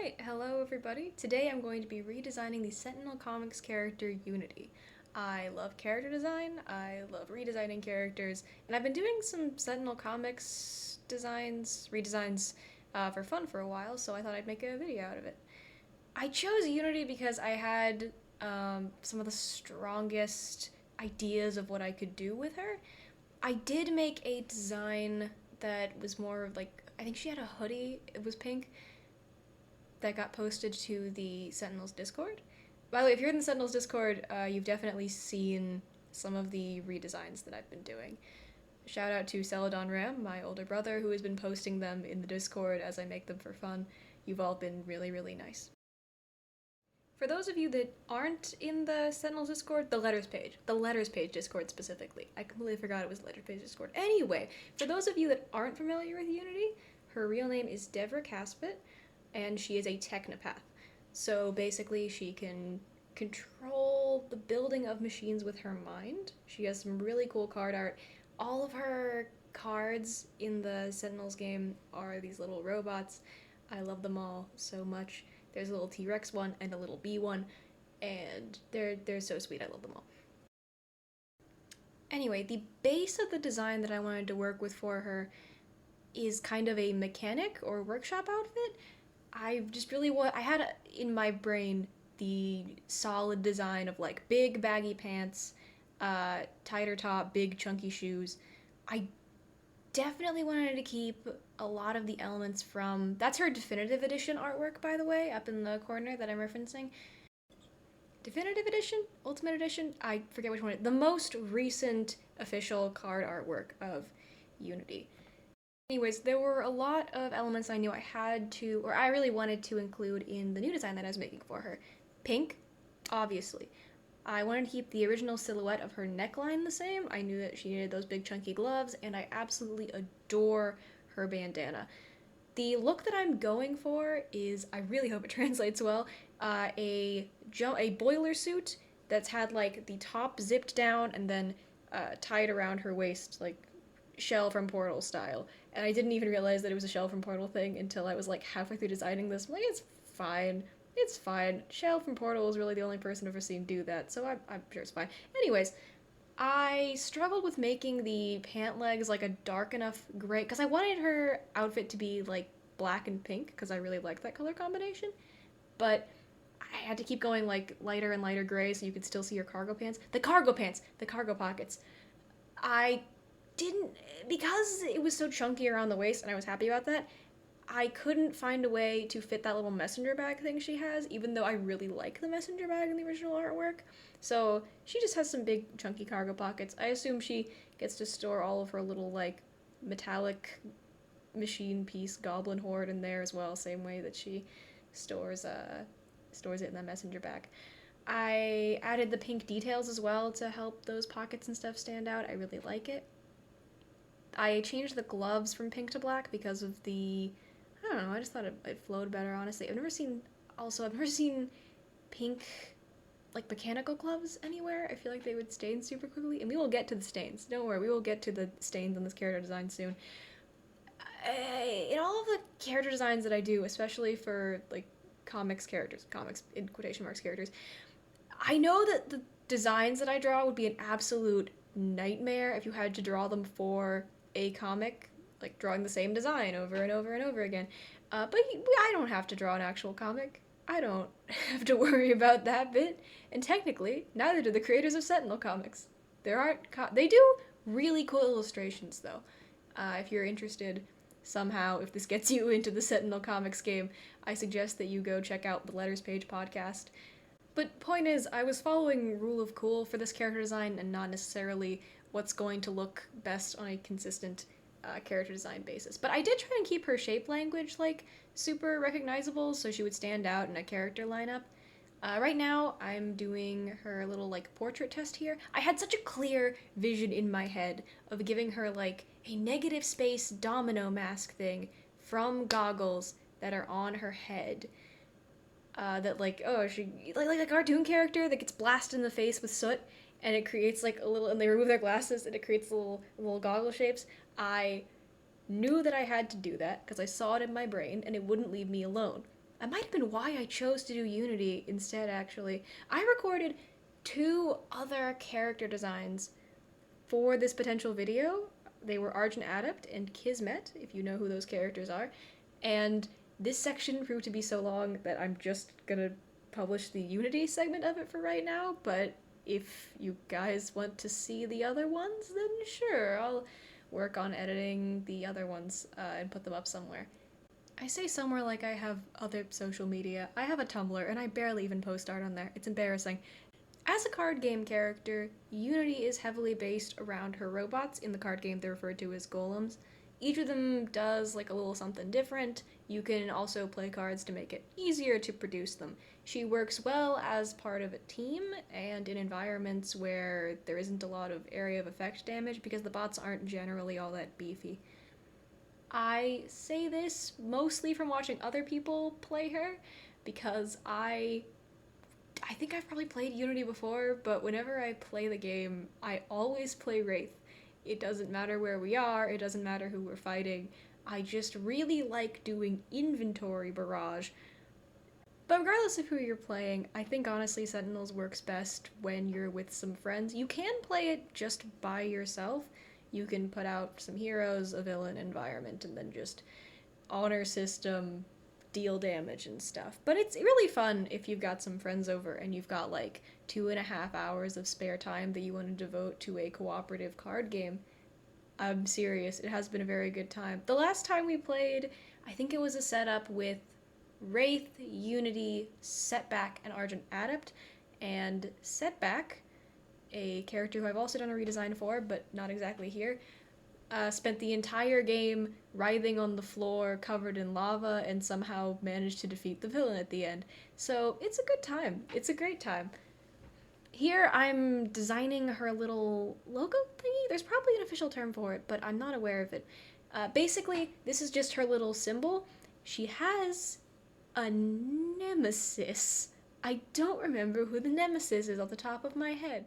Alright, hello everybody. Today I'm going to be redesigning the Sentinel Comics character Unity. I love character design, I love redesigning characters, and I've been doing some Sentinel Comics redesigns for fun for a while, so I thought I'd make a video out of it. I chose Unity because I had some of the strongest ideas of what I could do with her. I did make a design that was more of like, I think she had a hoodie, it was pink, that got posted to the Sentinels Discord. By the way, if you're in the Sentinels Discord, you've definitely seen some of the redesigns that I've been doing. Shout out to Celadon Ram, my older brother, who has been posting them in the Discord as I make them for fun. You've all been really, really nice. For those of you that aren't in the Sentinels Discord, the letters page Discord specifically. I completely forgot it was the letters page Discord. Anyway, for those of you that aren't familiar with Unity, her real name is Devra Caspit, and she is a technopath. So basically, she can control the building of machines with her mind. She has some really cool card art. All of her cards in the Sentinels game are these little robots. I love them all so much. There's a little T-Rex one and a little bee one, and they're so sweet. I love them all. Anyway, the base of the design that I wanted to work with for her is kind of a mechanic or workshop outfit. I had in my brain the solid design of like big baggy pants, tighter top, big chunky shoes. I definitely wanted to keep a lot of the elements from, that's her definitive edition artwork, by the way, up in the corner that I'm referencing. Definitive edition? Ultimate edition? I forget which one. The most recent official card artwork of Unity. Anyways, there were a lot of elements I knew I had to, or I really wanted to include in the new design that I was making for her. Pink, obviously. I wanted to keep the original silhouette of her neckline the same. I knew that she needed those big chunky gloves, and I absolutely adore her bandana. The look that I'm going for is, I really hope it translates well, a boiler suit that's had like the top zipped down and then tied around her waist, like Shell from Portal style. And I didn't even realize that it was a Shell from Portal thing until I was like halfway through designing this. I'm like, it's fine. It's fine. Shell from Portal is really the only person I've ever seen do that, so I'm sure it's fine. Anyways, I struggled with making the pant legs like a dark enough gray, because I wanted her outfit to be like black and pink, because I really like that color combination. But I had to keep going like lighter and lighter gray so you could still see her cargo pants. The cargo pockets. I didn't, because it was so chunky around the waist and I was happy about that, I couldn't find a way to fit that little messenger bag thing she has, even though I really like the messenger bag in the original artwork. So she just has some big chunky cargo pockets. I assume she gets to store all of her little like metallic machine piece goblin horde in there as well, same way that she stores it in that messenger bag. I added the pink details as well to help those pockets and stuff stand out. I really like it. I changed the gloves from pink to black because of the, I don't know, I just thought it flowed better, honestly. I've never seen pink, like, mechanical gloves anywhere. I feel like they would stain super quickly, and we will get to the stains. Don't worry, we will get to the stains on this character design soon. In all of the character designs that I do, especially for, like, comics in quotation marks characters, I know that the designs that I draw would be an absolute nightmare if you had to draw them for a comic, like drawing the same design over and over and over again. But I don't have to draw an actual comic. I don't have to worry about that bit. And technically, neither do the creators of Sentinel comics. They do really cool illustrations though. If you're interested somehow, if this gets you into the Sentinel comics game, I suggest that you go check out the Letters Page podcast. But point is, I was following rule of cool for this character design and not necessarily what's going to look best on a consistent character design basis. But I did try and keep her shape language like super recognizable so she would stand out in a character lineup. Right now, I'm doing her little like portrait test here. I had such a clear vision in my head of giving her like a negative space domino mask thing from goggles that are on her head. That like, oh, she like a cartoon character that gets blasted in the face with soot, and it creates like a little, and they remove their glasses and it creates little goggle shapes. I knew that I had to do that because I saw it in my brain and it wouldn't leave me alone. It might have been why I chose to do Unity instead, actually. I recorded 2 other character designs for this potential video. They were Argent Adept and Kismet, if you know who those characters are. And this section proved to be so long that I'm just gonna publish the Unity segment of it for right now, but if you guys want to see the other ones, then sure, I'll work on editing the other ones and put them up somewhere. I say somewhere like I have other social media. I have a Tumblr, and I barely even post art on there. It's embarrassing. As a card game character, Unity is heavily based around her robots. In the card game, they're referred to as golems. Each of them does like a little something different. You can also play cards to make it easier to produce them. She works well as part of a team and in environments where there isn't a lot of area of effect damage because the bots aren't generally all that beefy. I say this mostly from watching other people play her because I think I've probably played Unity before, but whenever I play the game, I always play Wraith. It doesn't matter where we are, it doesn't matter who we're fighting. I just really like doing inventory barrage. But regardless of who you're playing, I think honestly Sentinels works best when you're with some friends. You can play it just by yourself. You can put out some heroes, a villain, environment, and then just honor system, deal damage and stuff. But it's really fun if you've got some friends over and you've got like 2.5 hours of spare time that you want to devote to a cooperative card game. I'm serious, it has been a very good time. The last time we played, I think it was a setup with Wraith, Unity, Setback, and Argent Adept. And Setback, a character who I've also done a redesign for, but not exactly here, spent the entire game writhing on the floor covered in lava and somehow managed to defeat the villain at the end. So it's a good time. It's a great time. Here I'm designing her little logo thingy. There's probably an official term for it, but I'm not aware of it. Basically, this is just her little symbol. She has a nemesis. I don't remember who the nemesis is off the top of my head.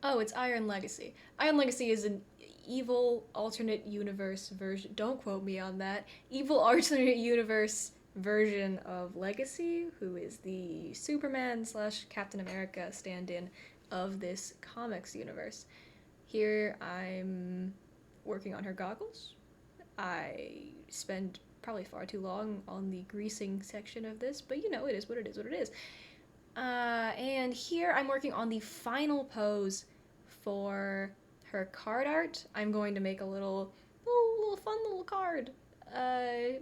Oh, it's Iron Legacy. Iron Legacy is an evil alternate universe version. Don't quote me on that. Evil alternate universe version of Legacy, who is the Superman / Captain America stand-in of this comics universe. Here I'm working on her goggles. I spend probably far too long on the greasing section of this, but you know, it is what it is what it is. And here I'm working on the final pose for her card art. I'm going to make a little fun little card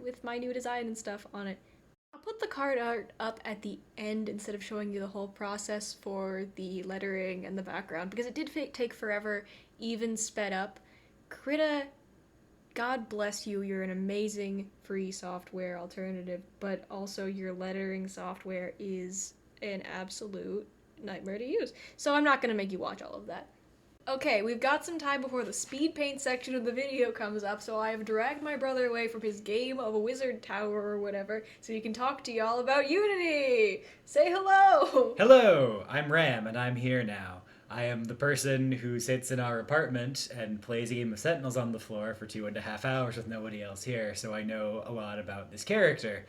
with my new design and stuff on it. I'll put the card art up at the end instead of showing you the whole process for the lettering and the background because it did take forever, even sped up. Krita, God bless you, you're an amazing free software alternative, but also your lettering software is an absolute nightmare to use. So I'm not gonna make you watch all of that. Okay, we've got some time before the speed paint section of the video comes up, so I have dragged my brother away from his game of a wizard tower or whatever, so he can talk to y'all about Unity! Say hello! Hello, I'm Ram, and I'm here now. I am the person who sits in our apartment and plays a game of Sentinels on the floor for 2.5 hours with nobody else here, so I know a lot about this character.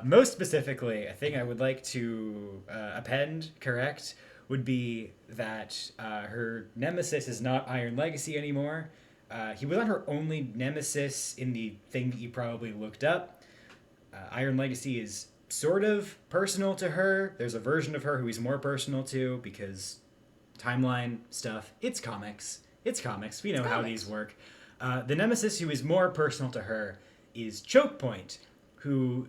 Most specifically, a thing I would like to correct, would be that her nemesis is not Iron Legacy anymore. He was not her only nemesis in the thing that you probably looked up. Iron Legacy is sort of personal to her. There's a version of her who he's more personal to because timeline stuff. It's comics. We know how these work. The nemesis who is more personal to her is Chokepoint, who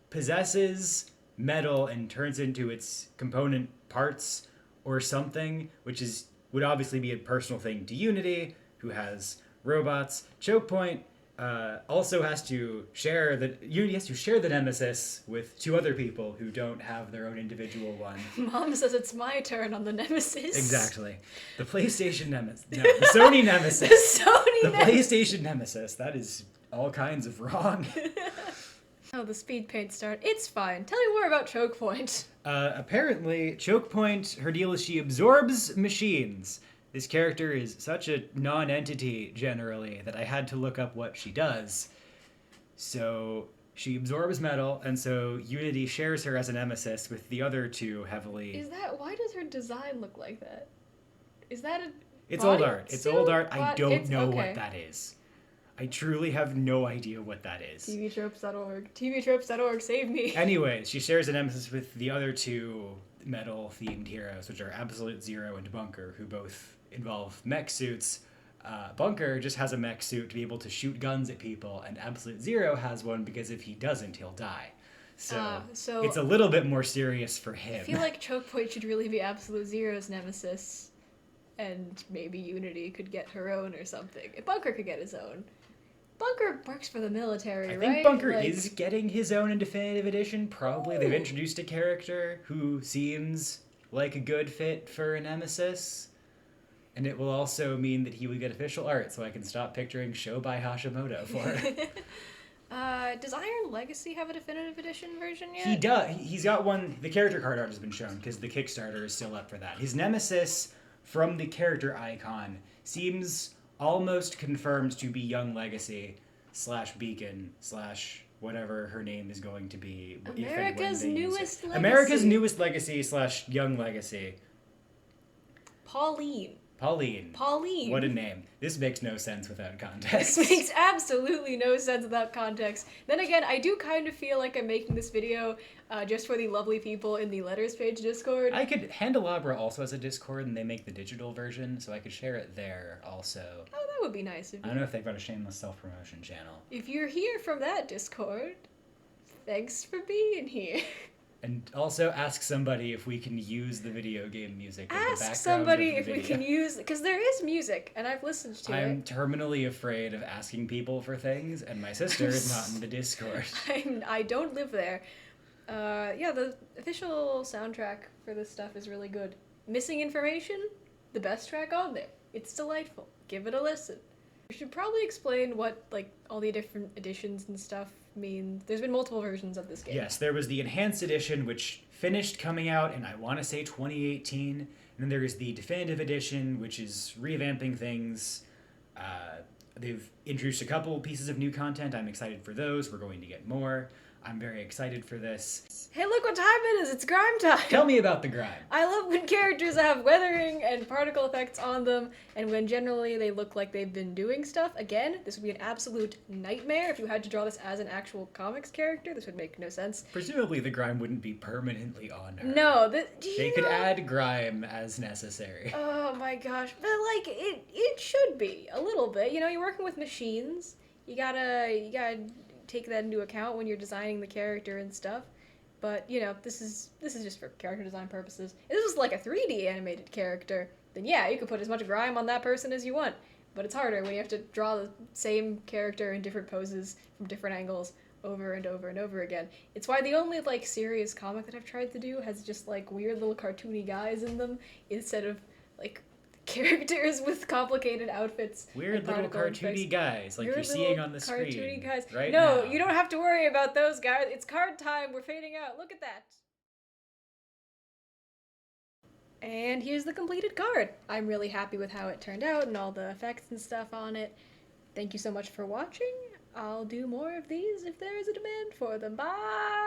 possesses metal and turns into its component parts or something, which would obviously be a personal thing to Unity, who has robots. Chokepoint also has to share Unity has to share the nemesis with 2 other people who don't have their own individual one. Mom says it's my turn on the nemesis. Exactly. The PlayStation nemesis. No, the Sony nemesis. The PlayStation nemesis. That is all kinds of wrong. Oh, the speed paint start. It's fine. Tell me more about Chokepoint. Apparently, Chokepoint, her deal is she absorbs machines. This character is such a non-entity, generally, that I had to look up what she does. So, She absorbs metal, and so Unity shares her as a nemesis with the other two heavily. Why does her design look like that? Is that a It's old body art. It's suit? old art. I don't It's know what okay. that is. I truly have no idea what that is. TVtropes.org. TVtropes.org, save me. Anyways, she shares a nemesis with the other two metal themed heroes, which are Absolute Zero and Bunker, who both involve mech suits. Bunker just has a mech suit to be able to shoot guns at people, and Absolute Zero has one because if he doesn't, he'll die. So it's a little bit more serious for him. I feel like Choke Point should really be Absolute Zero's nemesis, and maybe Unity could get her own or something. Bunker could get his own. Bunker works for the military, right? I think Bunker is getting his own in Definitive Edition. Probably. They've introduced a character who seems like a good fit for a nemesis. And it will also mean that he would get official art, so I can stop picturing Show by Hashimoto for it. Does Iron Legacy have a Definitive Edition version yet? He does. He's got one. The character card art has been shown, because the Kickstarter is still up for that. His nemesis from the character icon seems almost confirmed to be Young Legacy / Beacon / whatever her name is going to be. America's Newest Legacy. America's Newest Legacy / Young Legacy. Pauline. What a name. This makes no sense without context. This makes absolutely no sense without context. Then again, I do kind of feel like I'm making this video just for the lovely people in the Letters Page Discord. Handelabra also has a Discord, and they make the digital version, so I could share it there also. Oh, that would be nice of you. I don't know if they've got a shameless self-promotion channel. If you're here from that Discord, thanks for being here. And also ask somebody if we can use the video game music. Ask somebody if we can use, because there is music, and I've listened to it. I'm terminally afraid of asking people for things, and my sister is not in the Discord. I don't live there. Yeah, the official soundtrack for this stuff is really good. Missing Information, the best track on there. It's delightful. Give it a listen. We should probably explain what, like, all the different editions and stuff mean. There's been multiple versions of this game. Yes, there was the Enhanced Edition, which finished coming out in, I want to say, 2018. And then there is the Definitive Edition, which is revamping things. They've introduced a couple pieces of new content. I'm excited for those. We're going to get more. I'm very excited for this. Hey, look what time it is! It's grime time! Tell me about the grime. I love when characters have weathering and particle effects on them, and when generally they look like they've been doing stuff. Again, this would be an absolute nightmare if you had to draw this as an actual comics character. This would make no sense. Presumably the grime wouldn't be permanently on her. No, they could add grime as necessary. Oh my gosh, but like, it should be, a little bit. You know, you're working with machines. You gotta take that into account when you're designing the character and stuff. But, you know, this is just for character design purposes. If this was like a 3D animated character, then yeah, you could put as much grime on that person as you want. But it's harder when you have to draw the same character in different poses from different angles over and over and over again. It's why the only, like, serious comic that I've tried to do has just, like, weird little cartoony guys in them instead of, like, characters with complicated outfits. Weird little cartoony guys, like you're seeing on the screen. Cartoony guys. Right now. No, you don't have to worry about those guys. It's card time. We're fading out. Look at that. And here's the completed card. I'm really happy with how it turned out and all the effects and stuff on it. Thank you so much for watching. I'll do more of these if there is a demand for them. Bye!